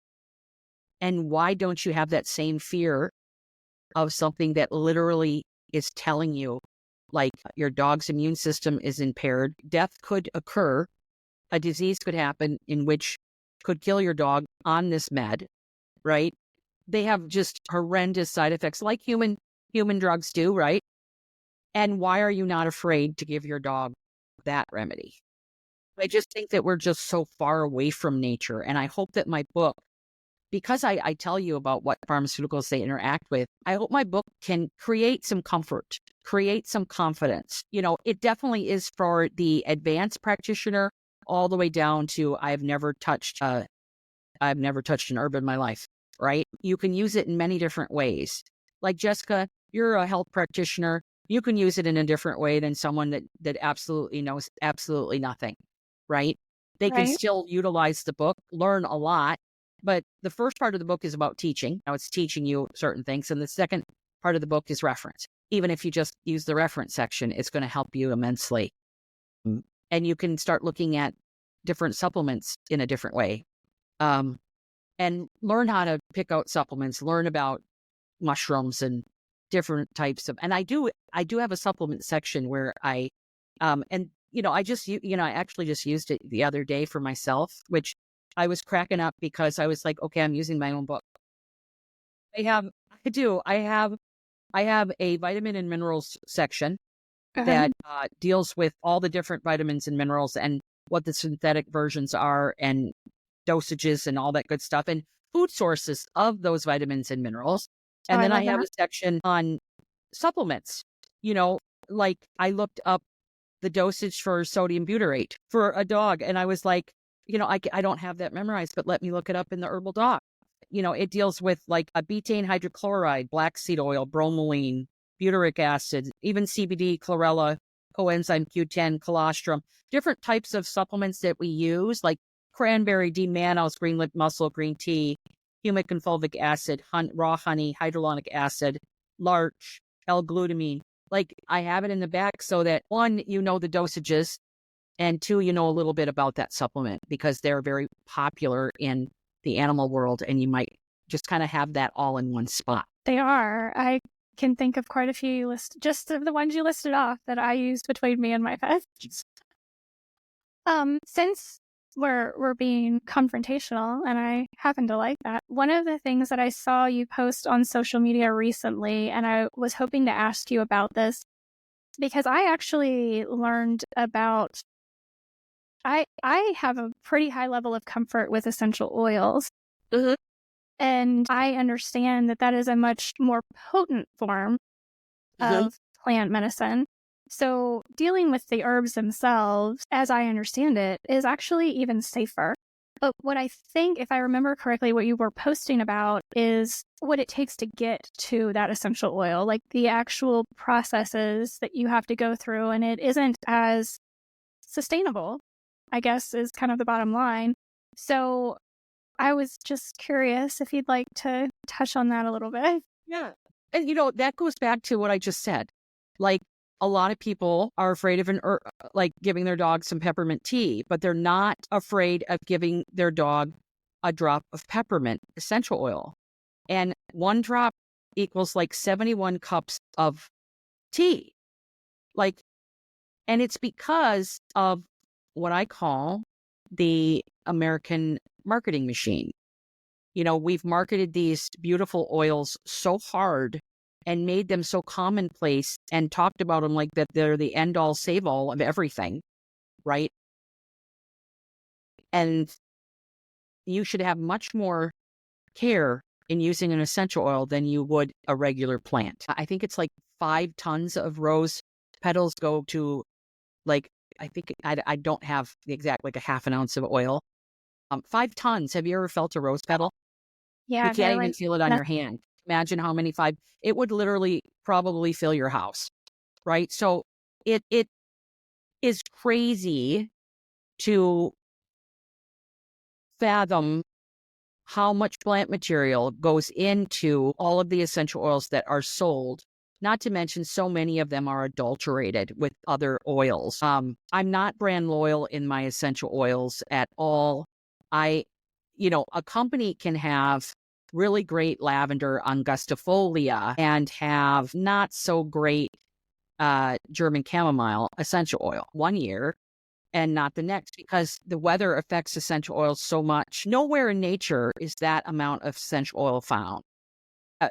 And why don't you have that same fear of something that literally is telling you, like, your dog's immune system is impaired, death could occur, a disease could happen in which could kill your dog on this med, right? They have just horrendous side effects like human drugs do, right? And why are you not afraid to give your dog that remedy? I just think that we're just so far away from nature. And I hope that my book, because I tell you about what pharmaceuticals they interact with, I hope my book can create some comfort, create some confidence. You know, it definitely is for the advanced practitioner all the way down to I've never touched an herb in my life, right? You can use it in many different ways. Like Jessica, you're a health practitioner. You can use it in a different way than someone that absolutely knows absolutely nothing, right? They can still utilize the book, learn a lot. But the first part of the book is about teaching. Now it's teaching you certain things. And the second part of the book is reference. Even if you just use the reference section, it's going to help you immensely. And you can start looking at different supplements in a different way. And learn how to pick out supplements, learn about mushrooms and different types of, and I do have a supplement section where I actually just used it the other day for myself, which I was cracking up because I was like, okay, I'm using my own book. I have a vitamin and minerals section that deals with all the different vitamins and minerals and what the synthetic versions are and dosages and all that good stuff and food sources of those vitamins and minerals. And then I have a section on supplements. You know, like I looked up the dosage for sodium butyrate for a dog and I was like, I don't have that memorized, but let me look it up in the Herbal Dog. It deals with like a betaine hydrochloride, black seed oil, bromelain, butyric acid, even CBD, chlorella, coenzyme Q10, colostrum, different types of supplements that we use, like cranberry, D-mannose, green lip mussel, green tea, humic and fulvic acid, raw honey, hydrolonic acid, larch, L-glutamine. Like I have it in the back so that one, the dosages, and two, a little bit about that supplement because they're very popular in the animal world and you might just kind of have that all in one spot. They are. I can think of quite a few just of the ones you listed off that I use between me and my pets. Since we're being confrontational and I happen to like that, one of the things that I saw you post on social media recently, and I was hoping to ask you about this because I actually learned about I have a pretty high level of comfort with essential oils. Mm-hmm. And I understand that is a much more potent form of plant medicine. So dealing with the herbs themselves, as I understand it, is actually even safer. But what I think, if I remember correctly, what you were posting about is what it takes to get to that essential oil, like the actual processes that you have to go through. And it isn't as sustainable, I guess, is kind of the bottom line. So I was just curious if you'd like to touch on that a little bit. Yeah. And, that goes back to what I just said. Like a lot of people are afraid of giving their dog some peppermint tea, but they're not afraid of giving their dog a drop of peppermint essential oil. And one drop equals like 71 cups of tea. And it's because of what I call the American marketing machine. We've marketed these beautiful oils so hard and made them so commonplace and talked about them like that they're the end all save all of everything, right? And you should have much more care in using an essential oil than you would a regular plant. I think it's like 5 tons of rose petals go to I don't have the exact, like a half an ounce of oil. 5 tons. Have you ever felt a rose petal? Yeah. You can't even feel it on your hand. Imagine how many 5. It would literally probably fill your house, right? So it is crazy to fathom how much plant material goes into all of the essential oils that are sold. Not to mention so many of them are adulterated with other oils. I'm not brand loyal in my essential oils at all. A company can have really great lavender angustifolia and have not so great German chamomile essential oil one year and not the next because the weather affects essential oils so much. Nowhere in nature is that amount of essential oil found.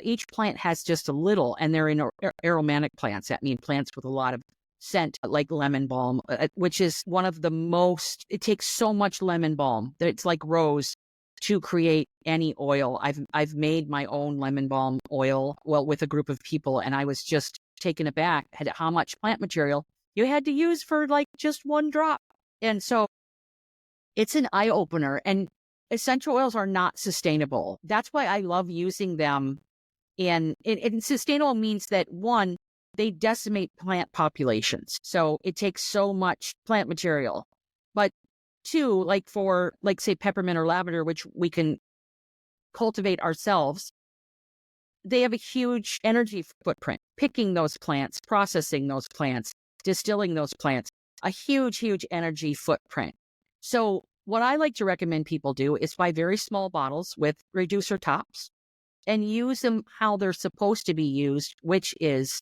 Each plant has just a little, and they're in aromatic plants. That means plants with a lot of scent, like lemon balm, which is one of the most, it takes so much lemon balm. It's like rose to create any oil. I've made my own lemon balm oil, with a group of people, and I was just taken aback at how much plant material you had to use for like just one drop. And so it's an eye opener, and essential oils are not sustainable. That's why I love using them. And sustainable means that, one, they decimate plant populations. So it takes so much plant material. But two, like for, say, peppermint or lavender, which we can cultivate ourselves, they have a huge energy footprint. Picking those plants, processing those plants, distilling those plants, a huge, huge energy footprint. So what I like to recommend people do is buy very small bottles with reducer tops and use them how they're supposed to be used, which is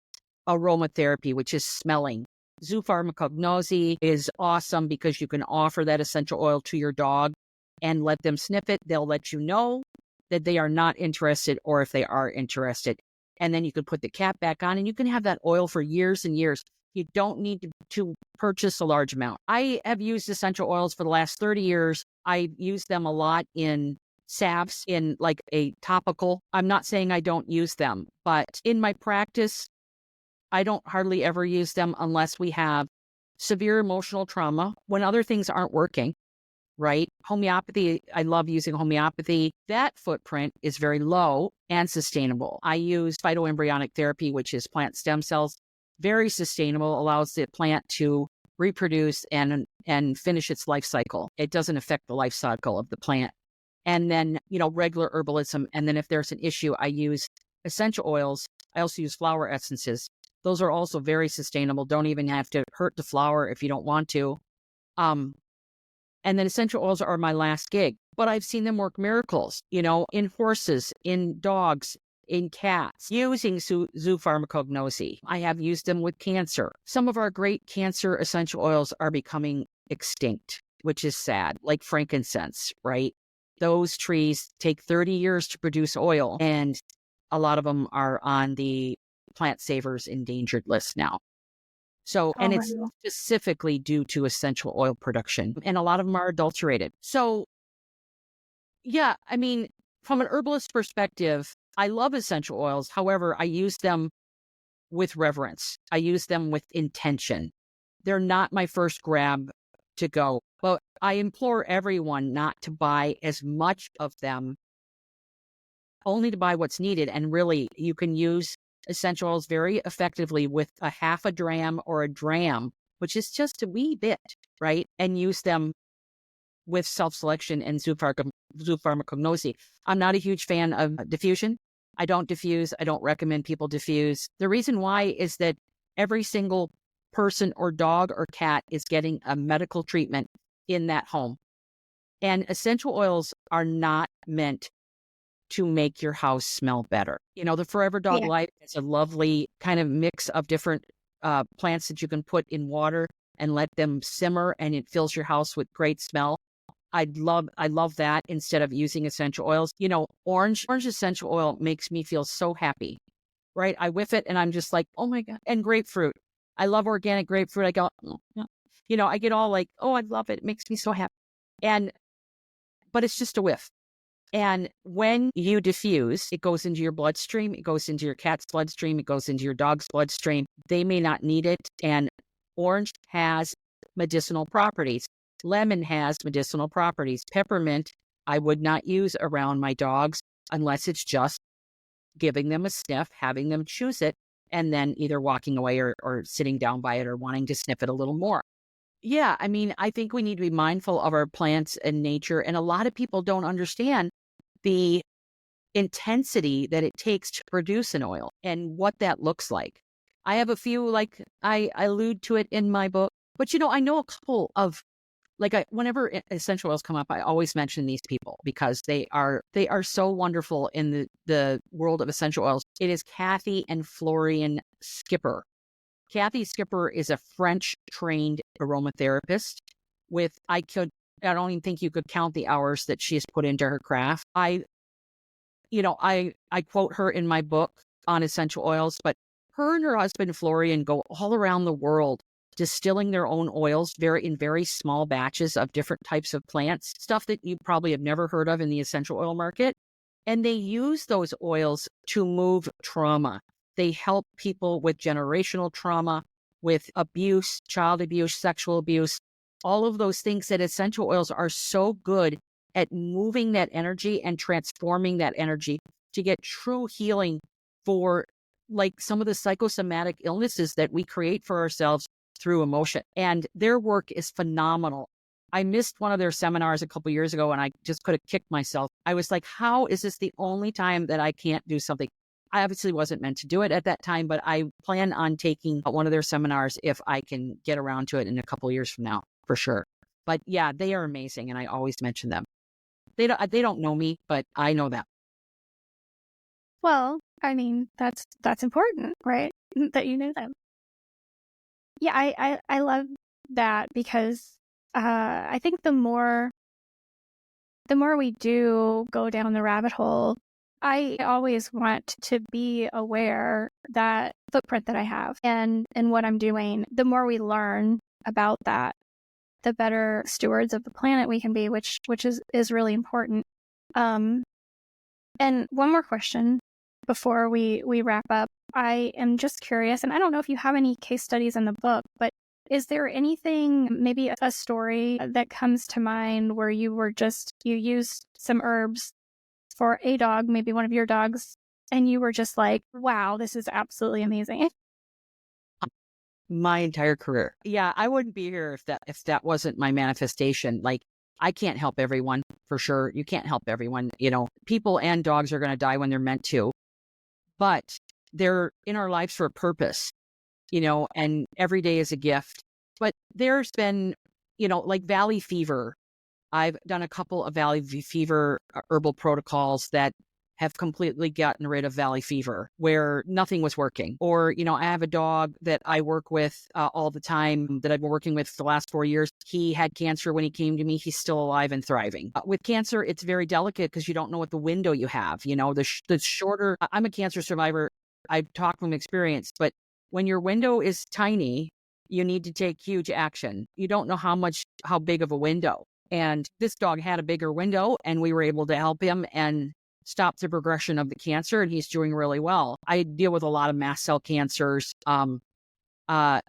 aromatherapy, which is smelling. Zoopharmacognosy is awesome because you can offer that essential oil to your dog and let them sniff it. They'll let you know that they are not interested or if they are interested. And then you can put the cap back on and you can have that oil for years and years. You don't need to purchase a large amount. I have used essential oils for the last 30 years. I use them a lot in salves, in like a topical. I'm not saying I don't use them, but in my practice, I don't hardly ever use them unless we have severe emotional trauma, when other things aren't working. right? Homeopathy, I love using homeopathy. That footprint is very low and sustainable. I use phytoembryonic therapy, which is plant stem cells, very sustainable, allows the plant to reproduce and finish its life cycle. It doesn't affect the life cycle of the plant. And then, regular herbalism. And then if there's an issue, I use essential oils. I also use flower essences. Those are also very sustainable. Don't even have to hurt the flower if you don't want to. And then essential oils are my last gig, but I've seen them work miracles, in horses, in dogs, in cats, using zoopharmacognosy. I have used them with cancer. Some of our great cancer essential oils are becoming extinct, which is sad, like frankincense, right? Those trees take 30 years to produce oil, and a lot of them are on the Plant Savers endangered list now. So, and it's specifically due to essential oil production, and a lot of them are adulterated. So, yeah, I mean, from an herbalist perspective, I love essential oils. However, I use them with reverence. I use them with intention. They're not my first grab to go, but I implore everyone not to buy as much of them, only to buy what's needed. And really, you can use essential oils very effectively with a half a dram or a dram, which is just a wee bit, right? And use them with self-selection and zoopharmacognosy. I'm not a huge fan of diffusion. I don't diffuse. I don't recommend people diffuse. The reason why is that every single person or dog or cat is getting a medical treatment in that home. And essential oils are not meant to make your house smell better. The Forever Dog Life is a lovely kind of mix of different plants that you can put in water and let them simmer, and it fills your house with great smell. I love that instead of using essential oils. Orange essential oil makes me feel so happy, right? I whiff it and I'm just like, oh my God. And grapefruit. I love organic grapefruit. I go, I get all like, oh, I love it. It makes me so happy. But it's just a whiff. And when you diffuse, it goes into your bloodstream, it goes into your cat's bloodstream, it goes into your dog's bloodstream. They may not need it. And orange has medicinal properties. Lemon has medicinal properties. Peppermint, I would not use around my dogs unless it's just giving them a sniff, having them choose it, and then either walking away or sitting down by it or wanting to sniff it a little more. Yeah, I mean, I think we need to be mindful of our plants and nature. And a lot of people don't understand the intensity that it takes to produce an oil and what that looks like. I have a few, like I allude to it in my book, but I know a couple of, whenever essential oils come up, I always mention these people because they are so wonderful in the world of essential oils. It is Kathy and Florian Skipper. Kathy Skipper is a French-trained aromatherapist I don't even think you could count the hours that she has put into her craft. I quote her in my book on essential oils, but her and her husband Florian go all around the world distilling their own oils in very small batches of different types of plants, stuff that you probably have never heard of in the essential oil market. And they use those oils to move trauma. They help people with generational trauma, with abuse, child abuse, sexual abuse, all of those things that essential oils are so good at moving that energy and transforming that energy to get true healing for some of the psychosomatic illnesses that we create for ourselves through emotion. And their work is phenomenal. I missed one of their seminars a couple years ago and I just could have kicked myself. I was like, how is this the only time that I can't do something? I obviously wasn't meant to do it at that time, but I plan on taking one of their seminars if I can get around to it in a couple of years from now, for sure. But yeah, they are amazing, and I always mention them. They don't know me, but I know them. Well, I mean, that's important, right? That you know them. Yeah, I love that because I think the more we do go down the rabbit hole, I always want to be aware that footprint that I have and what I'm doing, the more we learn about that, the better stewards of the planet we can be, which is really important. And one more question before we wrap up. I am just curious, and I don't know if you have any case studies in the book, but Is there anything, maybe a story that comes to mind where you used some herbs for a dog, maybe one of your dogs, and you were just like, wow, this is absolutely amazing? My entire career. Yeah, I wouldn't be here if that wasn't my manifestation. Like, I can't help everyone, for sure. You can't help everyone. People and dogs are going to die when they're meant to, but they're in our lives for a purpose, and every day is a gift. But there's been, like valley fever. I've done a couple of valley fever herbal protocols that have completely gotten rid of valley fever where nothing was working. Or, I have a dog that I work with all the time that I've been working with for the last 4 years. He had cancer when he came to me. He's still alive and thriving. With cancer, it's very delicate because you don't know what the window you have. The shorter, I'm a cancer survivor. I talk from experience, but when your window is tiny, you need to take huge action. You don't know how big of a window. And this dog had a bigger window, and we were able to help him and stop the progression of the cancer, and he's doing really well. I deal with a lot of mast cell cancers. But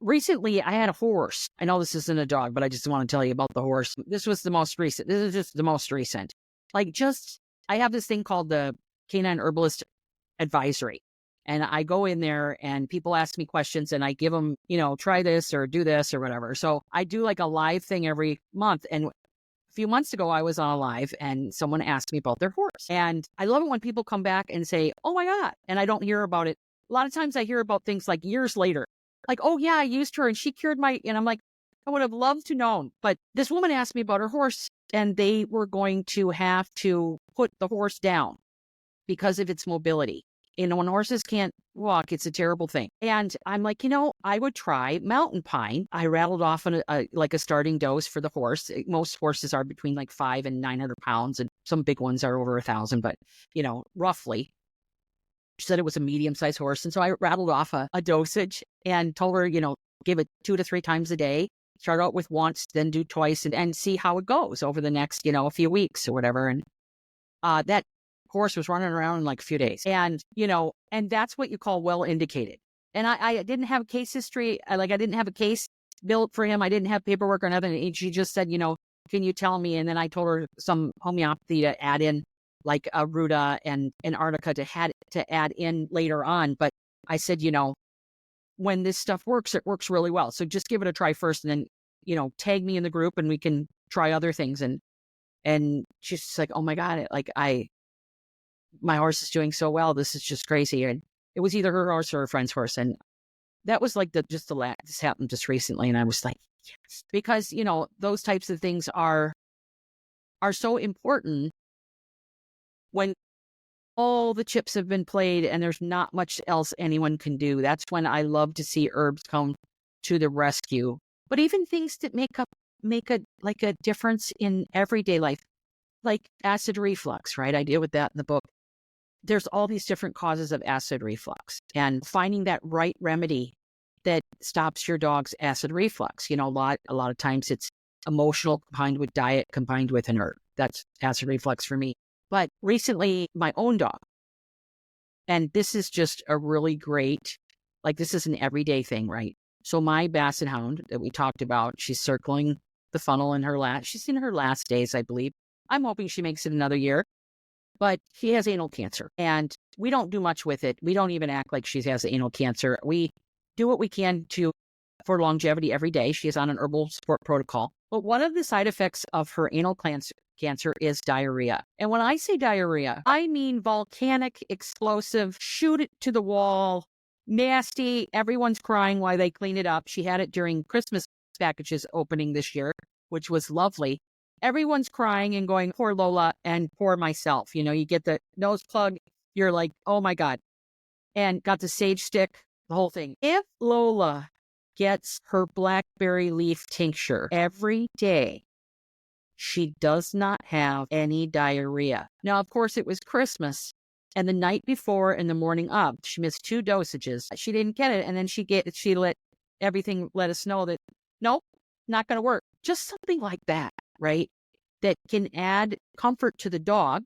recently I had a horse. I know this isn't a dog, but I just want to tell you about the horse. This was the most recent. This is just the most recent. I have this thing called the Canine Herbalist Advisory. And I go in there and people ask me questions and I give them, try this or do this or whatever. So I do like a live thing every month. And a few months ago, I was on a live and someone asked me about their horse. And I love it when people come back and say, oh my God. And I don't hear about it. A lot of times I hear about things like years later, like, oh yeah, I used her and she cured and I'm like, I would have loved to know. But this woman asked me about her horse and they were going to have to put the horse down because of its mobility. When horses can't walk, it's a terrible thing. And I'm like, I would try mountain pine. I rattled off a starting dose for the horse. Most horses are between like 500 and 900 pounds, and some big ones are over 1,000, but, roughly. She said it was a medium-sized horse. And so I rattled off a dosage and told her, give it 2 to 3 times a day. Start out with once, then do twice, and see how it goes over the next, a few weeks or whatever. And that horse was running around in like a few days. And, and that's what you call well indicated. And I didn't have a case history. I didn't have a case built for him. I didn't have paperwork or nothing. And she just said, can you tell me? And then I told her some homeopathy to add in, like a Rita and an Arnica to add in later on. But I said, when this stuff works, it works really well. So just give it a try first and then, tag me in the group and we can try other things. And she's just like, oh my God, my horse is doing so well. This is just crazy. And it was either her horse or her friend's horse. And that was like this happened just recently. And I was like, yes, because, those types of things are so important when all the chips have been played and there's not much else anyone can do. That's when I love to see herbs come to the rescue. But even things that make a difference in everyday life, like acid reflux, right? I deal with that in the book. There's all these different causes of acid reflux, and finding that right remedy that stops your dog's acid reflux. A lot of times it's emotional combined with diet combined with an herb. That's acid reflux for me. But recently, my own dog, and this is just a really great, this is an everyday thing, right? So my Basset Hound that we talked about, she's circling the funnel she's in her last days, I believe. I'm hoping she makes it another year. But she has anal cancer, and we don't do much with it. We don't even act like she has anal cancer. We do what we can for longevity every day. She is on an herbal support protocol. But one of the side effects of her anal cancer is diarrhea. And when I say diarrhea, I mean volcanic, explosive, shoot it to the wall, nasty. Everyone's crying while they clean it up. She had it during Christmas packages opening this year, which was lovely. Everyone's crying and going, poor Lola and poor myself. You get the nose plug. You're like, oh my God. And got the sage stick, the whole thing. If Lola gets her blackberry leaf tincture every day, she does not have any diarrhea. Now, of course, it was Christmas. And the night before and the morning of, she missed 2 dosages. She didn't get it. And then she let us know that, nope, not going to work. Just something like that, right? That can add comfort to the dog,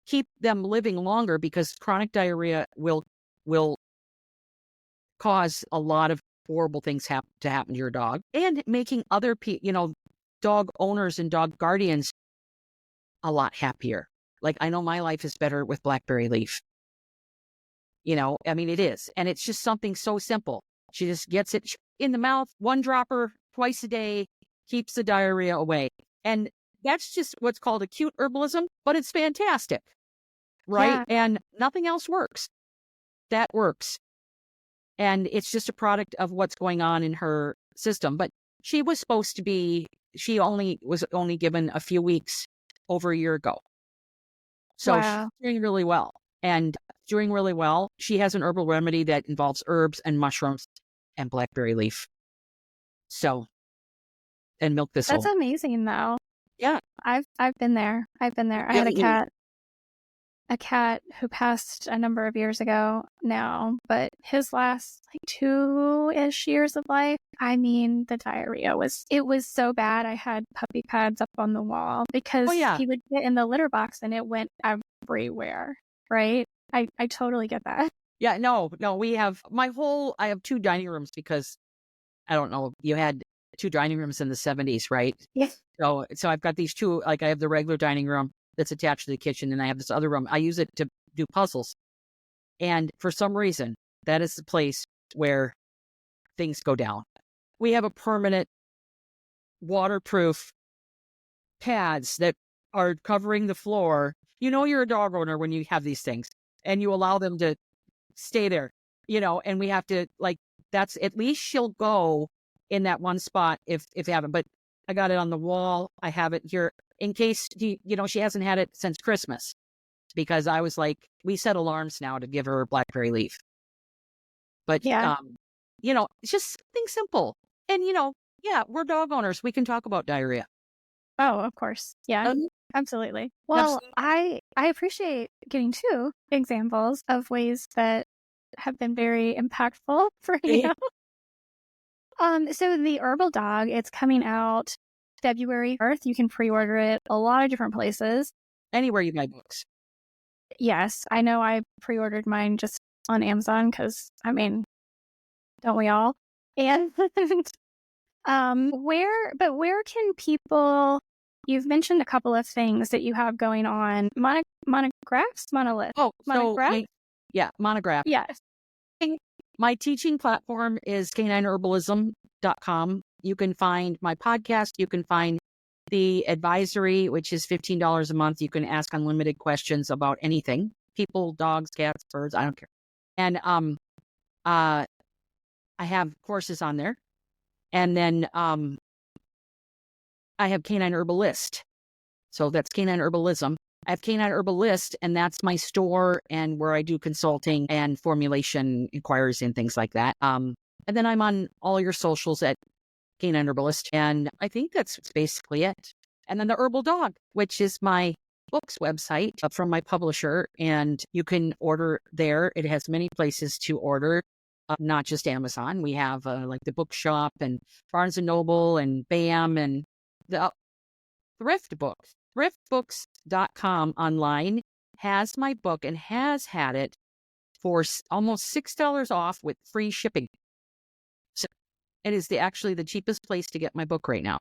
keep them living longer, because chronic diarrhea will cause a lot of horrible things to happen to your dog, and making other people, dog owners and dog guardians a lot happier. Like, I know my life is better with blackberry leaf. I mean, it is. And it's just something so simple. She just gets it in the mouth, one dropper twice a day, keeps the diarrhea away. And that's just what's called acute herbalism, but it's fantastic, right? Yeah. And nothing else works. That works. And it's just a product of what's going on in her system. But she was only given a few weeks over a year ago. So Wow. she's doing really well. And doing really well. She has an herbal remedy that involves herbs and mushrooms and blackberry leaf. So, and milk thistle. That's amazing, though. Yeah. I've been there. I had a cat who passed a number of years ago now, but his last 2-ish years of life, I mean, the diarrhea was so bad. I had puppy pads up on the wall because he would get in the litter box and it went everywhere, right? I totally get that. Yeah, no, we have I have 2 dining rooms because I don't know, you had 2 dining rooms in the 70s, right? Yeah. So I've got these 2, I have the regular dining room that's attached to the kitchen, and I have this other room. I use it to do puzzles. And for some reason, that is the place where things go down. We have a permanent waterproof pads that are covering the floor. You're a dog owner when you have these things and you allow them to stay there, and we have to that's at least she'll go in that one spot if they haven't. But I got it on the wall. I have it here in case, she hasn't had it since Christmas because I was we set alarms now to give her blackberry leaf. But, it's just something simple. And, we're dog owners. We can talk about diarrhea. Oh, of course. Yeah, absolutely. Well, absolutely. I appreciate getting 2 examples of ways that have been very impactful for you. So the Herbal Dog, it's coming out February 4th. You can pre-order it a lot of different places. Anywhere you buy books. Yes, I know I pre-ordered mine just on Amazon because, I mean, don't we all? And where can people, you've mentioned a couple of things that you have going on. Monographs? Monolith? Oh, monograph? Monograph. Yes. My teaching platform is canineherbalism.com. You can find my podcast. You can find the advisory, which is $15 a month. You can ask unlimited questions about anything. People, dogs, cats, birds, I don't care. And I have courses on there. And then I have Canine Herbalist. So that's Canine Herbalism. I have Canine Herbalist, and that's my store and where I do consulting and formulation inquiries and things like that. And then I'm on all your socials at Canine Herbalist. And I think that's basically it. And then the Herbal Dog, which is my books website from my publisher. And you can order there. It has many places to order, not just Amazon. We have the Bookshop and Barnes & Noble and BAM and the Thrift Books. Thriftbooks.com online has my book and has had it for almost $6 off with free shipping. So it is actually the cheapest place to get my book right now.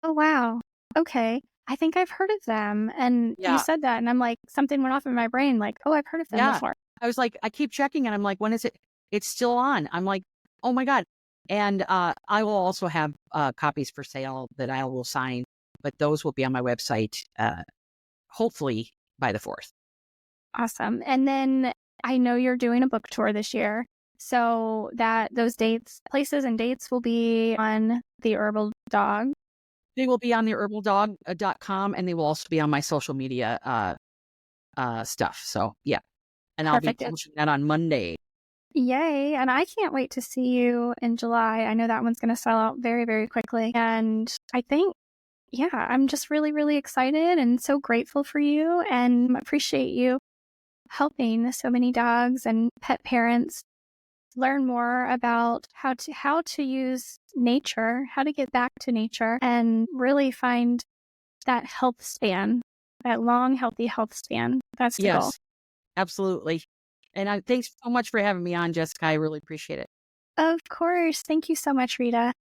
Oh, wow. Okay. I think I've heard of them. And you said that, and I'm something went off in my brain. I've heard of them before. I was I keep checking, and I'm when is it? It's still on. I'm oh my God. And I will also have copies for sale that I will sign, but those will be on my website, hopefully by the 4th. Awesome. And then I know you're doing a book tour this year. So those places and dates will be on the Herbal Dog. They will be on the herbalDog.com, and they will also be on my social media stuff. So yeah. And I'll be publishing that on Monday. Yay. And I can't wait to see you in July. I know that one's going to sell out very, very quickly. And I think, I'm just really, really excited and so grateful for you and appreciate you helping so many dogs and pet parents learn more about how to use nature, how to get back to nature and really find that health span, that long, healthy health span. That's the goal. Absolutely. And thanks so much for having me on, Jessica. I really appreciate it. Of course. Thank you so much, Rita.